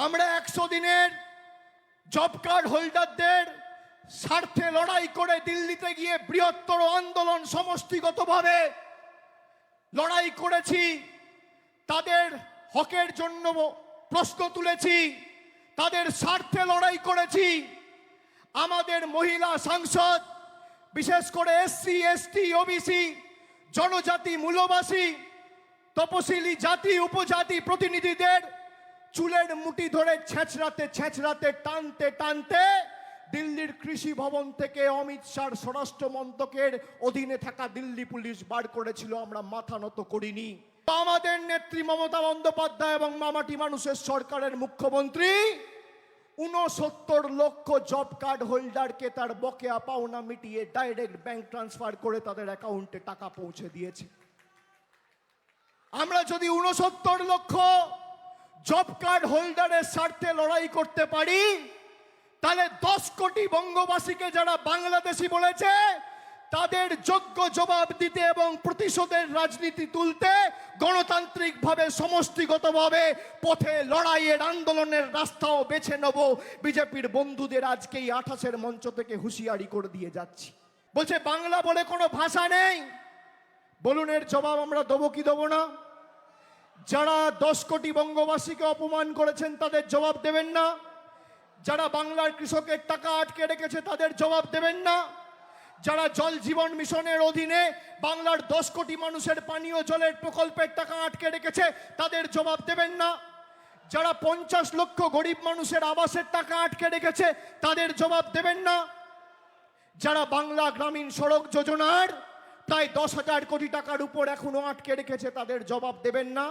আমরা 100 দিনের job card হোল্ডারদের স্বার্থে লড়াই করে দিল্লিতে গিয়ে বৃহত্তর আন্দোলন সমষ্টিগতভাবে লড়াই করেছি। তাদের হকের জন্য প্রশ্ন তুলেছি, তাদের স্বার্থে লড়াই করেছি। আমাদের মহিলা সাংসদ, বিশেষ করে এসসি, এসটি, ওবিসি, জনজাতি, মূলবাসী, তপশিলি জাতি, উপজাতি প্রতিনিধিদের চুলের মুঠি ধরে ছেঁচড়াতে টানতে টানতে দিল্লির কৃষি ভবন থেকে অমিত শাহর স্বরাষ্ট্র মন্ত্রকের অধীনে থাকা দিল্লি পুলিশ বার করেছিল। আমরা মাথা নত করিনি। আমাদের নেত্রী মমতা বন্দ্যোপাধ্যায় এবং মামাটি মানুষের সরকারের মুখ্যমন্ত্রী 69 লক্ষ জব কার্ড হোল্ডারকে তার বকেয়া পাওনা মিটিয়ে ডাইরেক্ট ব্যাংক ট্রান্সফার করে তাদের অ্যাকাউন্টে টাকা পৌঁছে দিয়েছে। আমরা যদি 69 লক্ষ জব কার্ড হোল্ডারের স্বার্থে লড়াই করতে পারি, তাহলে 10 কোটি বঙ্গবাসীকে যারা বাংলাদেশি বলেছে তাদের যোগ্য জবাব দিতে এবং প্রতিশোধের রাজনীতি তুলতে গণতান্ত্রিকভাবে সমষ্টিগতভাবে পথে লড়াইয়ের আন্দোলনের রাস্তাও বেছে নেব। বিজেপির বন্ধুদের আজকেই 28-এর মঞ্চ থেকে হুঁশিয়ারি করে দিয়ে যাচ্ছি। বলছে বাংলা বলে কোনো ভাষা নেই। বলুন এর জবাব আমরা দেবো কি দেবো না? যারা 10 কোটি বঙ্গবাসীকে অপমান করেছেন তাদের জবাব দেবেন না? যারা বাংলার কৃষকের টাকা আটকে রেখেছে তাদের জবাব দেবেন না? যারা জল জীবন মিশনের অধীনে বাংলার 10 কোটি মানুষের পানীয় জলের প্রকল্পের টাকা আটকে রেখেছে তাদের জবাব দেবেন না? যারা 50 লক্ষ গরিব মানুষের আবাসের টাকা আটকে রেখেছে তাদের জবাব দেবেন না? যারা বাংলা গ্রামীণ সড়ক যোজনার প্রায় 10,000 কোটি টাকার উপর এখনো আটকে রেখেছে তাদের জবাব দেবেন না?